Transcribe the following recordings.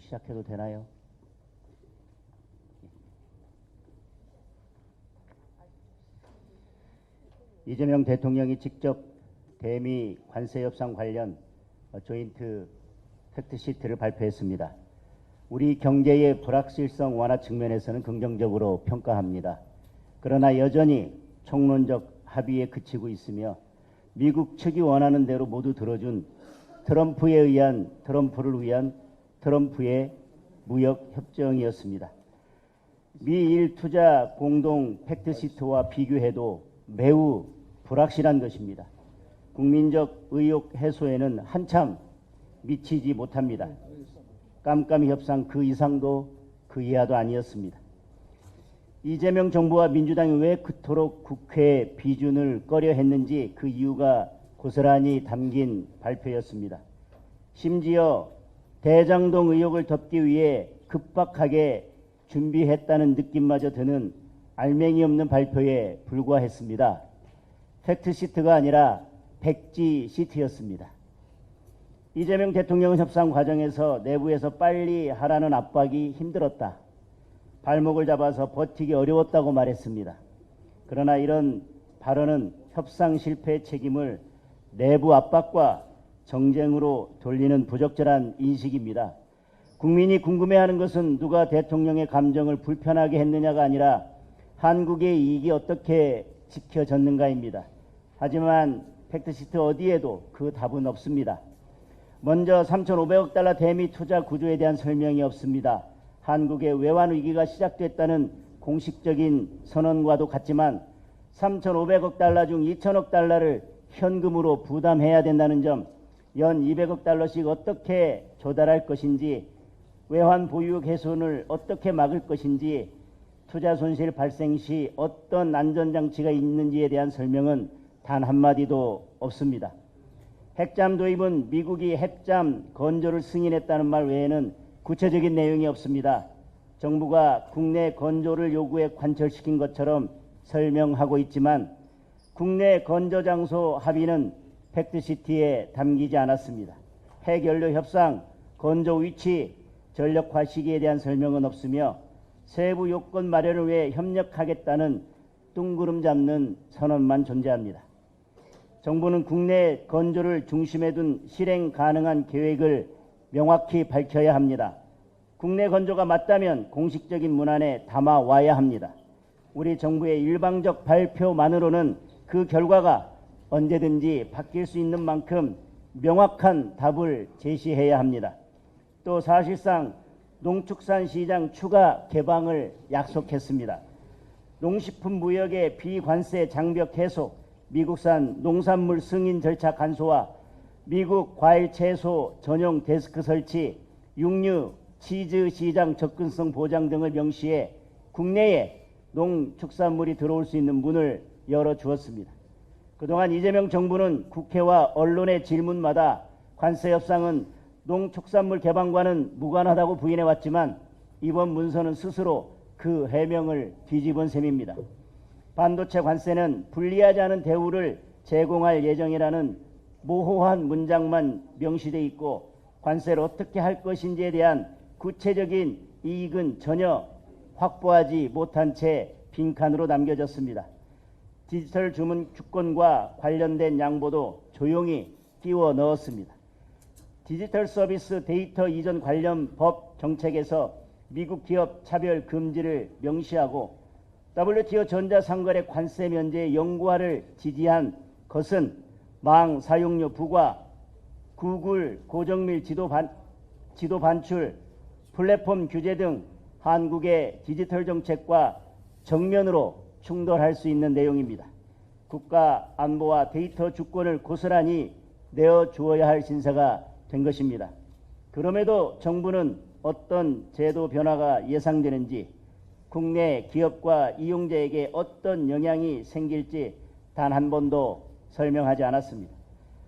시작해도 되나요? 이재명 대통령이 직접 대미 관세 협상 관련 조인트 팩트시트를 발표했습니다. 우리 경제의 불확실성 완화 측면에서는 긍정적으로 평가합니다. 그러나 여전히 총론적 합의에 그치고 있으며 미국 측이 원하는 대로 모두 들어준 트럼프를 위한 트럼프의 무역 협정이었습니다. 미일 투자 공동 팩트시트와 비교해도 매우 불확실한 것입니다. 국민적 의혹 해소에는 한참 미치지 못합니다. 깜깜이 협상 그 이상도 그 이하도 아니었습니다. 이재명 정부와 민주당이 왜 그토록 국회 비준을 꺼려 했는지 그 이유가 고스란히 담긴 발표였습니다. 심지어 대장동 의혹을 덮기 위해 급박하게 준비했다는 느낌마저 드는 알맹이 없는 발표에 불과했습니다. 팩트시트가 아니라 백지 시트였습니다. 이재명 대통령은 협상 과정에서 내부에서 빨리 하라는 압박이 힘들었다. 발목을 잡아서 버티기 어려웠다고 말했습니다. 그러나 이런 발언은 협상 실패의 책임을 내부 압박과 정쟁으로 돌리는 부적절한 인식입니다. 국민이 궁금해하는 것은 누가 대통령의 감정을 불편하게 했느냐가 아니라 한국의 이익이 어떻게 지켜졌는가입니다. 하지만 팩트시트 어디에도 그 답은 없습니다. 먼저 3,500억 달러 대미 투자 구조에 대한 설명이 없습니다. 한국의 외환 위기가 시작됐다는 공식적인 선언과도 같지만 3,500억 달러 중 2,000억 달러를 현금으로 부담해야 된다는 점, 연 200억 달러씩 어떻게 조달할 것인지, 외환 보유 훼손을 어떻게 막을 것인지, 투자 손실 발생 시 어떤 안전장치가 있는지에 대한 설명은 단 한마디도 없습니다. 핵잠 도입은 미국이 핵잠 건조를 승인했다는 말 외에는 구체적인 내용이 없습니다. 정부가 국내 건조를 요구해 관철시킨 것처럼 설명하고 있지만 국내 건조 장소 합의는 팩트시트에 담기지 않았습니다. 핵연료 협상, 건조 위치, 전력화 시기에 대한 설명은 없으며 세부 요건 마련을 위해 협력하겠다는 뚱구름 잡는 선언만 존재합니다. 정부는 국내 건조를 중심에 둔 실행 가능한 계획을 명확히 밝혀야 합니다. 국내 건조가 맞다면 공식적인 문안에 담아와야 합니다. 우리 정부의 일방적 발표만으로는 그 결과가 언제든지 바뀔 수 있는 만큼 명확한 답을 제시해야 합니다. 또 사실상 농축산시장 추가 개방을 약속했습니다. 농식품 무역의 비관세 장벽 해소, 미국산 농산물 승인 절차 간소화, 미국 과일 채소 전용 데스크 설치, 육류, 치즈 시장 접근성 보장 등을 명시해 국내에 농축산물이 들어올 수 있는 문을 열어주었습니다. 그동안 이재명 정부는 국회와 언론의 질문마다 관세 협상은 농축산물 개방과는 무관하다고 부인해왔지만 이번 문서는 스스로 그 해명을 뒤집은 셈입니다. 반도체 관세는 불리하지 않은 대우를 제공할 예정이라는 모호한 문장만 명시되어 있고 관세를 어떻게 할 것인지에 대한 구체적인 이익은 전혀 확보하지 못한 채 빈칸으로 남겨졌습니다. 디지털 주권과 관련된 양보도 조용히 끼워 넣었습니다. 디지털 서비스 데이터 이전 관련 법 정책에서 미국 기업 차별 금지를 명시하고 WTO 전자상거래 관세 면제 영구화를 지지한 것은 망 사용료 부과, 구글 고정밀 지도 반출, 플랫폼 규제 등 한국의 디지털 정책과 정면으로 충돌할 수 있는 내용입니다. 국가 안보와 데이터 주권을 고스란히 내어주어야 할 신사가 된 것입니다. 그럼에도 정부는 어떤 제도 변화가 예상되는지, 국내 기업과 이용자에게 어떤 영향이 생길지 단 한 번도 설명하지 않았습니다.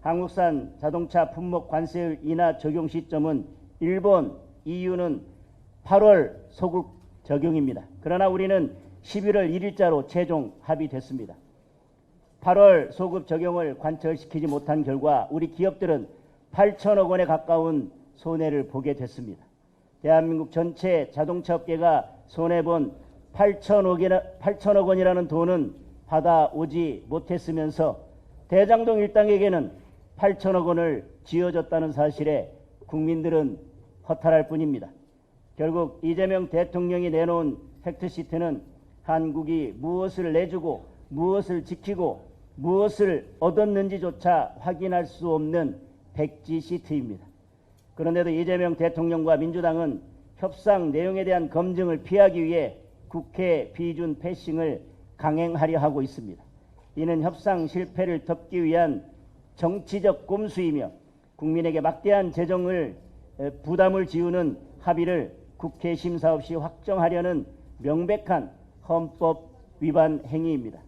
한국산 자동차 품목 관세율 인하 적용 시점은 일본, EU는 8월 소급 적용입니다. 그러나 우리는 11월 1일자로 최종 합의됐습니다. 8월 소급 적용을 관철시키지 못한 결과 우리 기업들은 8천억 원에 가까운 손해를 보게 됐습니다. 대한민국 전체 자동차 업계가 손해본 8천억 원이라는 돈은 받아오지 못했으면서 대장동 일당에게는 8천억 원을 쥐어줬다는 사실에 국민들은 허탈할 뿐입니다. 결국 이재명 대통령이 내놓은 팩트시트는 한국이 무엇을 내주고 무엇을 지키고 무엇을 얻었는지조차 확인할 수 없는 백지 시트입니다. 그런데도 이재명 대통령과 민주당은 협상 내용에 대한 검증을 피하기 위해 국회 비준 패싱을 강행하려 하고 있습니다. 이는 협상 실패를 덮기 위한 정치적 꼼수이며 국민에게 막대한 재정을 부담을 지우는 합의를 국회 심사 없이 확정하려는 명백한 헌법 위반 행위입니다.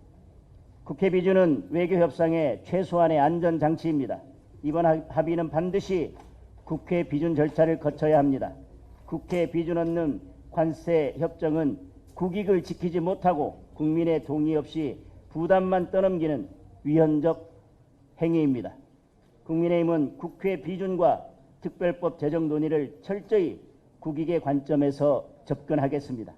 국회 비준은 외교협상의 최소한의 안전장치입니다. 이번 합의는 반드시 국회 비준 절차를 거쳐야 합니다. 국회 비준 없는 관세 협정은 국익을 지키지 못하고 국민의 동의 없이 부담만 떠넘기는 위헌적 행위입니다. 국민의힘은 국회 비준과 특별법 제정 논의를 철저히 국익의 관점에서 접근하겠습니다.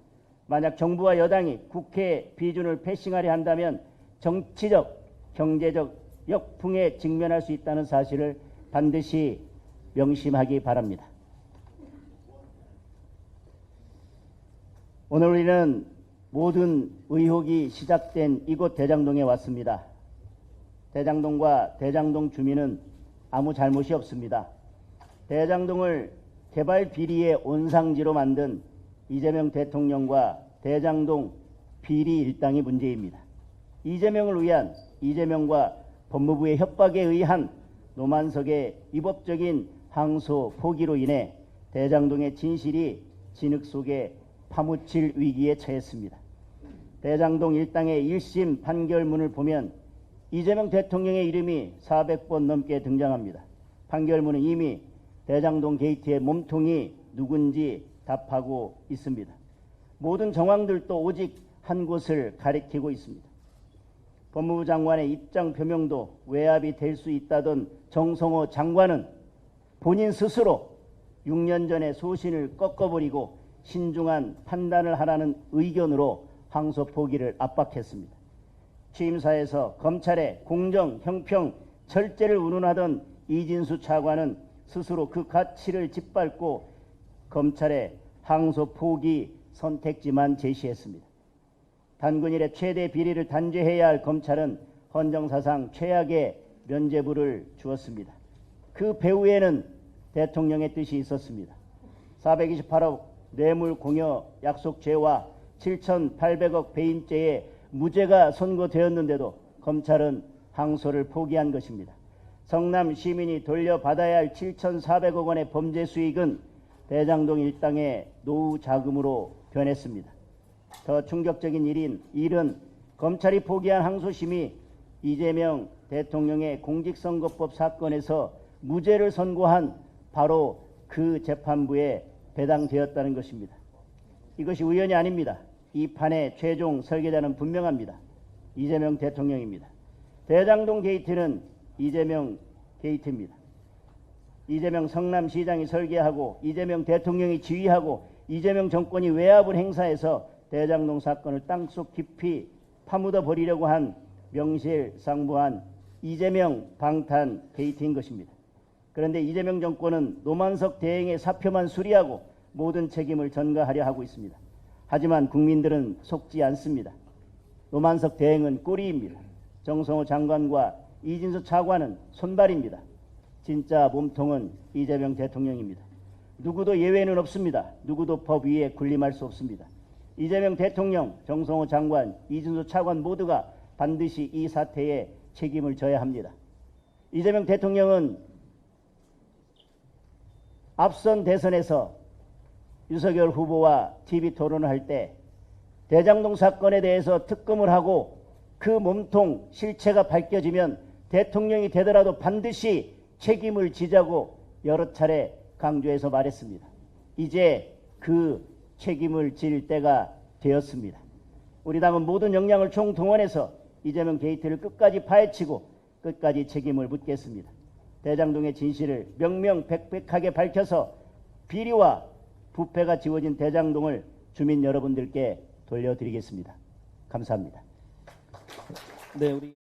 만약 정부와 여당이 국회 비준을 패싱하려 한다면 정치적, 경제적 역풍에 직면할 수 있다는 사실을 반드시 명심하기 바랍니다. 오늘 우리는 모든 의혹이 시작된 이곳 대장동에 왔습니다. 대장동과 대장동 주민은 아무 잘못이 없습니다. 대장동을 개발 비리의 온상지로 만든 이재명 대통령과 대장동 비리 일당이 문제입니다. 이재명을 위한 이재명과 법무부의 협박에 의한 노만석의 위법적인 항소 포기로 인해 대장동의 진실이 진흙 속에 파묻힐 위기에 처했습니다. 대장동 일당의 1심 판결문을 보면 이재명 대통령의 이름이 400번 넘게 등장합니다. 판결문은 이미 대장동 게이트의 몸통이 누군지 답하고 있습니다. 모든 정황들도 오직 한 곳을 가리키고 있습니다. 법무부 장관의 입장 표명도 외압이 될 수 있다던 정성호 장관은 본인 스스로 6년 전에 소신을 꺾어버리고 신중한 판단을 하라는 의견으로 항소 포기를 압박했습니다. 취임사에서 검찰의 공정, 형평, 절제를 운운하던 이진수 차관은 스스로 그 가치를 짓밟고 검찰의 항소 포기 선택지만 제시했습니다. 단군일의 최대 비리를 단죄해야 할 검찰은 헌정사상 최악의 면죄부를 주었습니다. 그 배후에는 대통령의 뜻이 있었습니다. 428억 뇌물공여 약속죄와 7,800억 배임죄에 무죄가 선고되었는데도 검찰은 항소를 포기한 것입니다. 성남 시민이 돌려받아야 할 7,400억 원의 범죄 수익은 대장동 일당의 노후 자금으로 변했습니다. 더 충격적인 일은 검찰이 포기한 항소심이 이재명 대통령의 공직선거법 사건에서 무죄를 선고한 바로 그 재판부에 배당되었다는 것입니다. 이것이 우연이 아닙니다. 이 판의 최종 설계자는 분명합니다. 이재명 대통령입니다. 대장동 게이트는 이재명 게이트입니다. 이재명 성남시장이 설계하고 이재명 대통령이 지휘하고 이재명 정권이 외압을 행사해서 대장동 사건을 땅속 깊이 파묻어 버리려고 한 명실상부한 이재명 방탄 게이트인 것입니다. 그런데 이재명 정권은 노만석 대행의 사표만 수리하고 모든 책임을 전가하려 하고 있습니다. 하지만 국민들은 속지 않습니다. 노만석 대행은 꼬리입니다. 정성호 장관과 이진수 차관은 손발입니다. 진짜 몸통은 이재명 대통령입니다. 누구도 예외는 없습니다. 누구도 법 위에 군림할 수 없습니다. 이재명 대통령, 정성호 장관, 이진수 차관 모두가 반드시 이 사태에 책임을 져야 합니다. 이재명 대통령은 앞선 대선에서 윤석열 후보와 TV 토론을 할 때 대장동 사건에 대해서 특검을 하고 그 몸통 실체가 밝혀지면 대통령이 되더라도 반드시 책임을 지자고 여러 차례 강조해서 말했습니다. 이제 그 책임을 질 때가 되었습니다. 우리 당은 모든 역량을 총동원해서 이재명 게이트를 끝까지 파헤치고 끝까지 책임을 묻겠습니다. 대장동의 진실을 명명백백하게 밝혀서 비리와 부패가 지워진 대장동을 주민 여러분들께 돌려드리겠습니다. 감사합니다. 네, 우리